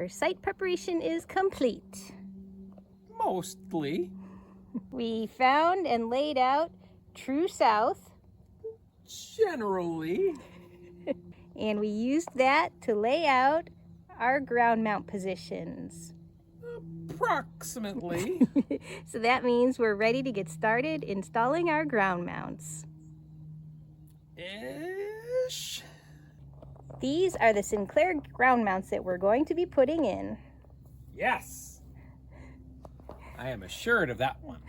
our site preparation is complete. Mostly. We found and laid out true south. Generally. And we used that to lay out our ground mount positions. Approximately. So that means we're ready to get started installing our ground mounts. Ish. These are the Sinclair ground mounts that we're going to be putting in. Yes. I am assured of that one.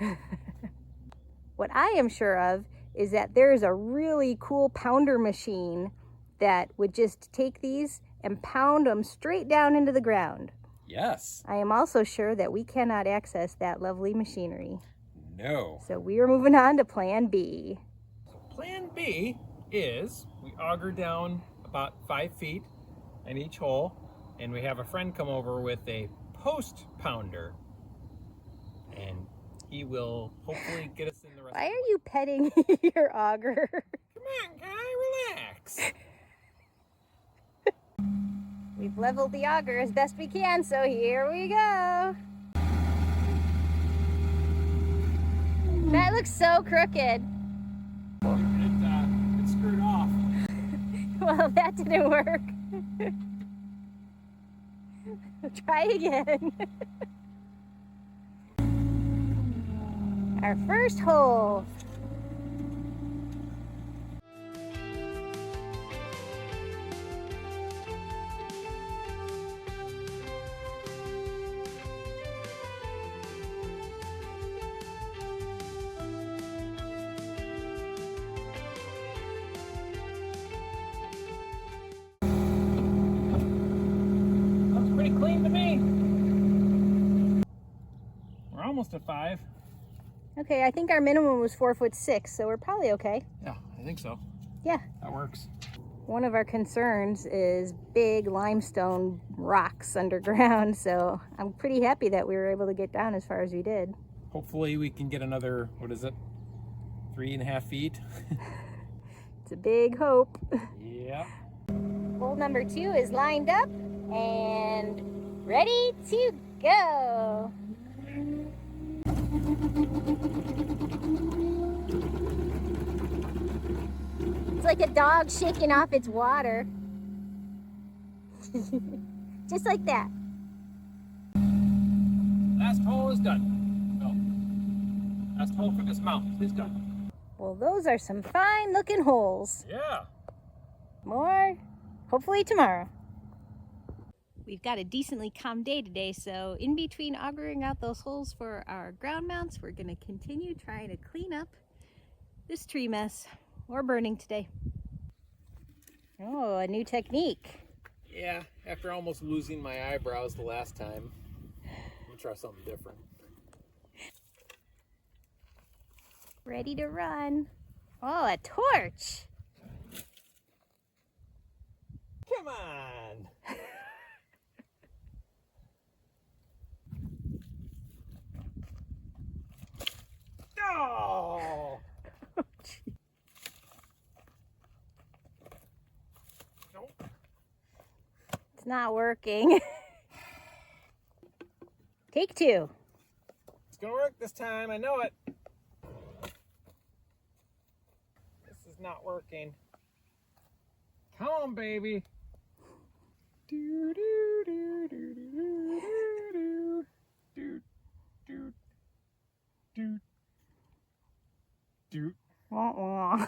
What I am sure of is that there is a really cool pounder machine that would just take these and pound them straight down into the ground. Yes. I am also sure that we cannot access that lovely machinery. No. So we are moving on to Plan B. Plan B is we auger down about 5 feet in each hole, and we have a friend come over with a post pounder, and he will hopefully get us in the rest. Why are you petting your auger? Come on, guy, relax. We've leveled the auger as best we can, so here we go. That looks so crooked. It screwed off. Well, that didn't work. Try again. Our first hole. Pretty clean to me. We're almost at 5. Okay, I think our minimum was 4'6", so we're probably okay. Yeah, I think so. Yeah. That works. One of our concerns is big limestone rocks underground, so I'm pretty happy that we were able to get down as far as we did. Hopefully we can get another, 3.5 feet? It's a big hope. Yeah. Hole number 2 is lined up and ready to go. It's like a dog shaking off its water. Just like that. Last hole is done. Oh. Last hole for this mount is done. Well, those are some fine looking holes. Yeah. More, hopefully tomorrow. We've got a decently calm day today, so in between augering out those holes for our ground mounts, we're going to continue trying to clean up this tree mess. Or burning today. Oh, a new technique. Yeah, after almost losing my eyebrows the last time, I'm gonna try something different. Ready to run. Oh, a torch. Come on. Oh. Nope. It's not working. Take 2. It's gonna work this time, I know it. This is not working. Come on, baby. Do do do do do do do do do do. Wah, wah.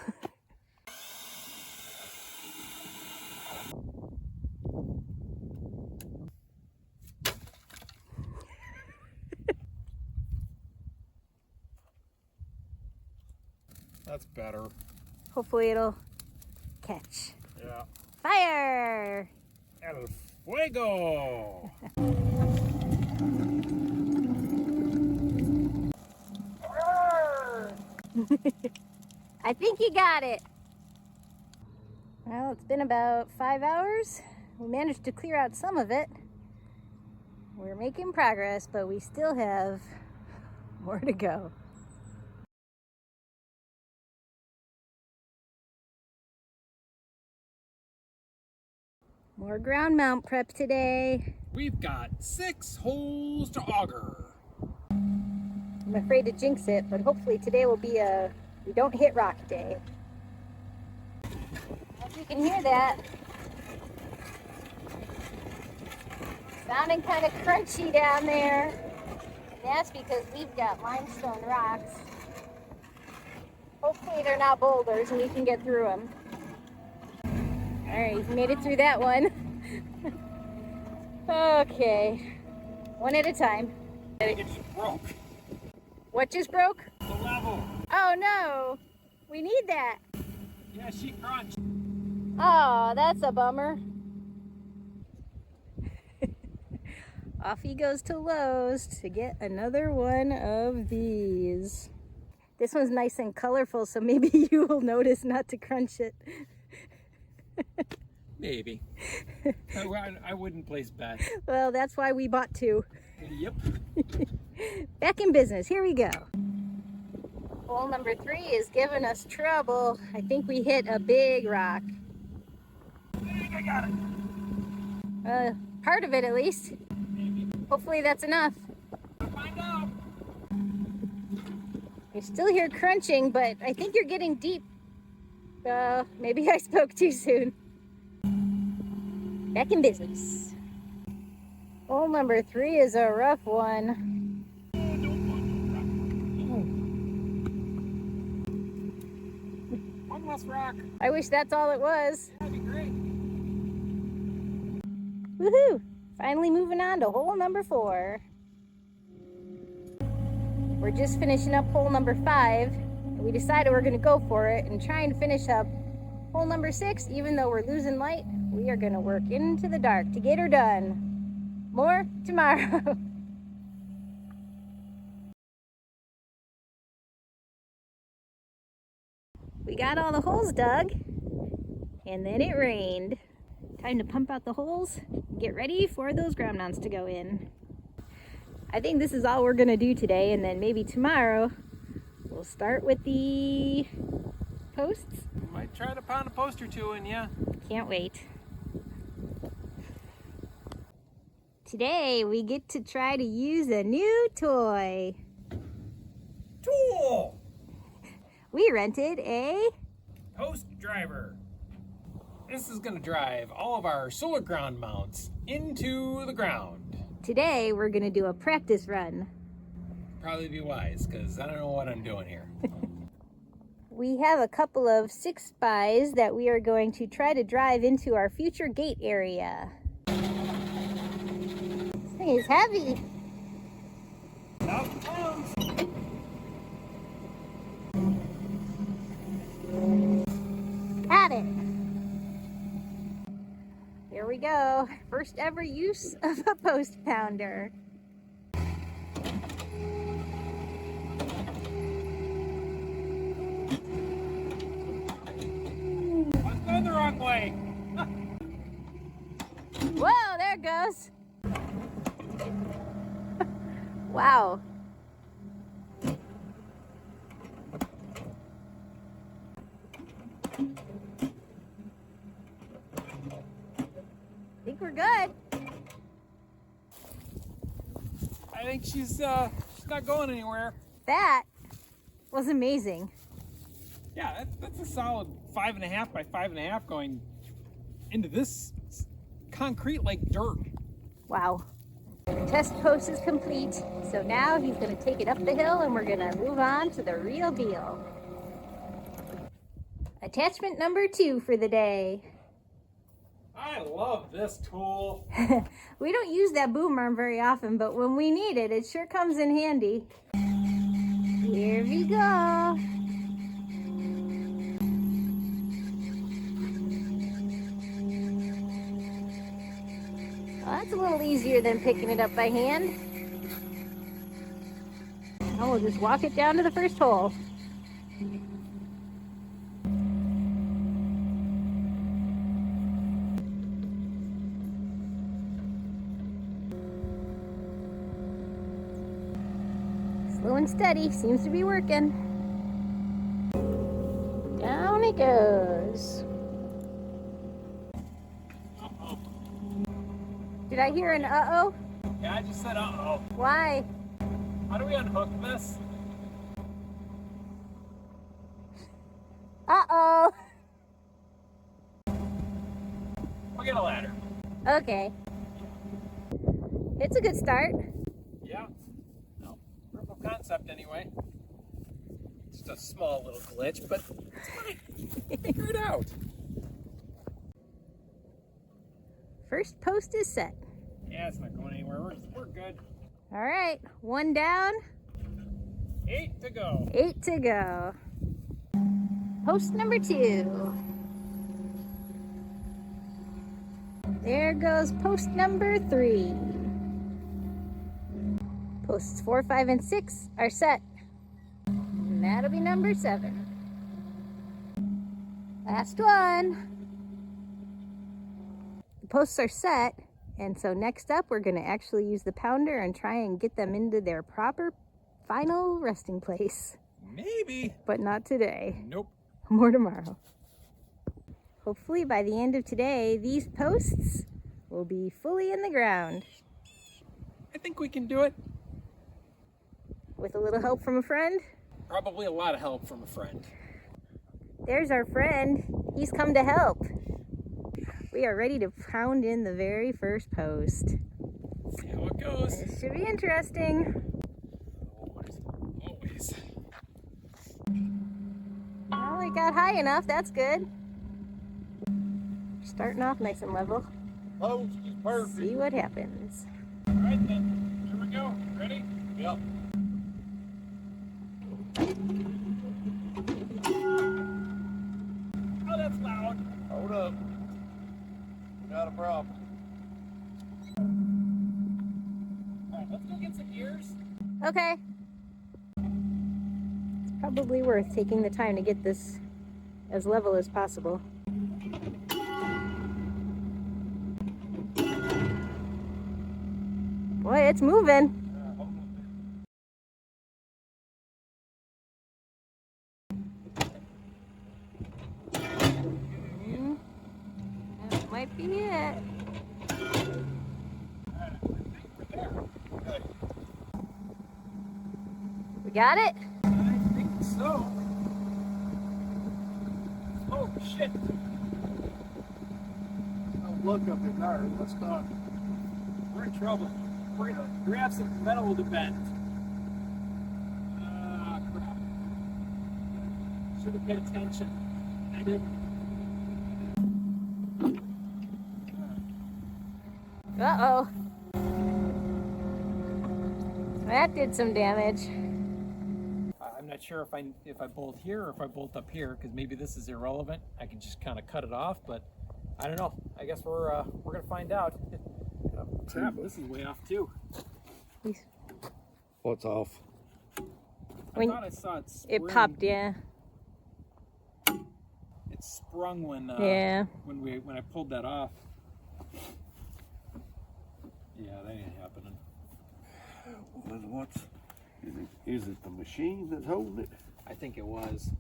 That's better. Hopefully it'll catch. Yeah. Fire! El fuego! I think you got it. Well, it's been about 5 hours. We managed to clear out some of it. We're making progress, but we still have more to go. More ground mount prep today. We've got 6 holes to auger. I'm afraid to jinx it, but hopefully today will be a we don't hit rock day. If you can hear that, sounding kind of crunchy down there. And that's because we've got limestone rocks. Hopefully they're not boulders and we can get through them. All right, he's made it through that one. Okay, one at a time. It just broke. What just broke? The level. Oh no, we need that. Yeah, she crunched. Oh, that's a bummer. Off he goes to Lowe's to get another one of these. This one's nice and colorful, so maybe you will notice not to crunch it. Maybe. I wouldn't place bets. Well, that's why we bought 2. Yep. Back in business, here we go. Hole number 3 is giving us trouble. I think we hit a big rock. I think I got it. Part of it at least. Maybe. Hopefully that's enough. We'll find out. You still hear crunching, but I think you're getting deep. Maybe I spoke too soon. Back in business. Hole number 3 is a rough one. One less rock. I wish that's all it was. That'd be great. Woohoo! Finally moving on to hole number 4. We're just finishing up hole number 5. And we decided we're gonna go for it and try and finish up hole number 6. Even though we're losing light, we are gonna work into the dark to get her done. More tomorrow. We got all the holes dug, and then it rained. Time to pump out the holes, get ready for those ground mounts to go in. I think this is all we're gonna do today, and then maybe tomorrow we'll start with the posts. Might try to pound a post or 2 in, yeah. Can't wait. Today we get to try to use a new toy. Tool! We rented a Post driver. This is gonna drive all of our solar ground mounts into the ground. Today we're gonna do a practice run. Probably be wise, because I don't know what I'm doing here. We have a couple of 6x that we are going to try to drive into our future gate area. This thing is heavy. Out it comes. Got it. Here we go. First ever use of a post pounder. I'm going the wrong way. Whoa, there it goes. Wow. I think we're good. I think she's not going anywhere. That was amazing. Yeah, that's a solid 5.5 by 5.5 going into this concrete like dirt. Wow. The test post is complete. So now he's going to take it up the hill and we're going to move on to the real deal. Attachment number 2 for the day. I love this tool. We don't use that boom arm very often, but when we need it, it sure comes in handy. Here we go. Well, that's a little easier than picking it up by hand. Now we'll just walk it down to the first hole. Slow and steady, seems to be working. Down it goes. Uh-oh. Did I hear an uh-oh? Yeah, I just said uh-oh. Why? How do we unhook this? Uh-oh. We'll get a ladder. Okay. It's a good start. Yeah. No, proof of concept anyway. Just a small little glitch, but it's fine. Figure it out. First post is set. Yeah, it's not going anywhere. We're good. All right, 1 down, 8 to go. 8 to go. Post number 2. There goes post number 3. Posts 4, 5, and 6 are set. And that'll be number 7. Last one. The posts are set, and so next up we're going to actually use the pounder and try and get them into their proper final resting place. Maybe. But not today. Nope. More tomorrow. Hopefully by the end of today, these posts will be fully in the ground. I think we can do it. With a little help from a friend. Probably a lot of help from a friend. There's our friend. He's come to help. We are ready to pound in the very first post. See how it goes. This should be interesting. Always. Well, it got high enough. That's good. Starting off nice and level. Post is perfect. See what happens. All right then. Here we go. Ready? Yep. Oh, that's loud. Hold up. We got a problem. All right, let's go get some ears. Okay. It's probably worth taking the time to get this as level as possible. Boy, it's moving. That might be it. We got it? I think so. Oh, shit. Don't look up in there. Let's not. We're in trouble. We're gonna grab some metal with a bend. Ah, crap. Should have paid attention. I didn't. Uh-oh. That did some damage. I'm not sure if I bolt here or if I bolt up here, because maybe this is irrelevant. I can just kind of cut it off, but I don't know. I guess we're gonna find out. Crap, this is way off too. What's off? I thought I saw it spring. It popped, yeah. It sprung when when I pulled that off. Yeah, that ain't happening. Well, what's is it the machine that's holding it? I think it was.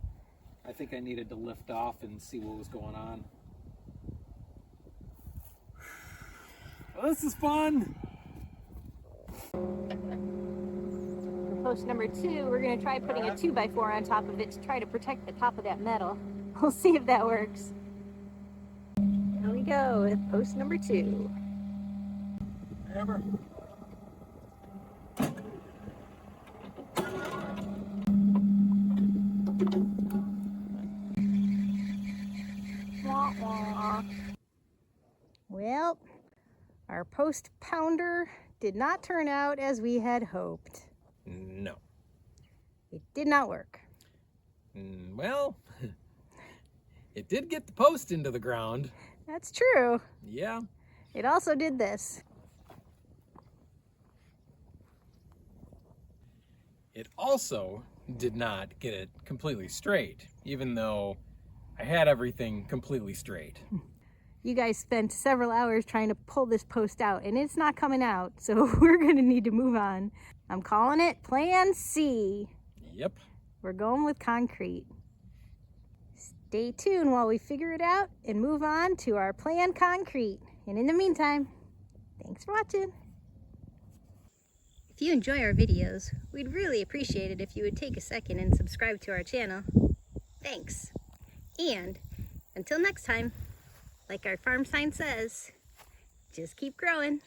I think I needed to lift off and see what was going on. Well, this is fun. For post number 2, we're going to try putting a 2x4 on top of it to try to protect the top of that metal. We'll see if that works. Here we go with post number 2. Hammer. Wah, wah. Well, our post pounder did not turn out as we had hoped. No. It did not work. Well, it did get the post into the ground. That's true. Yeah. It also did this. It also did not get it completely straight, even though I had everything completely straight. You guys spent several hours trying to pull this post out, and it's not coming out, so we're going to need to move on. I'm calling it Plan C. Yep. We're going with concrete. Stay tuned while we figure it out and move on to our Plan Concrete. And in the meantime, Thanks for watching. If you enjoy our videos, we'd really appreciate it if you would take a second and subscribe to our channel. Thanks. And until next time, like our farm sign says, just keep growing.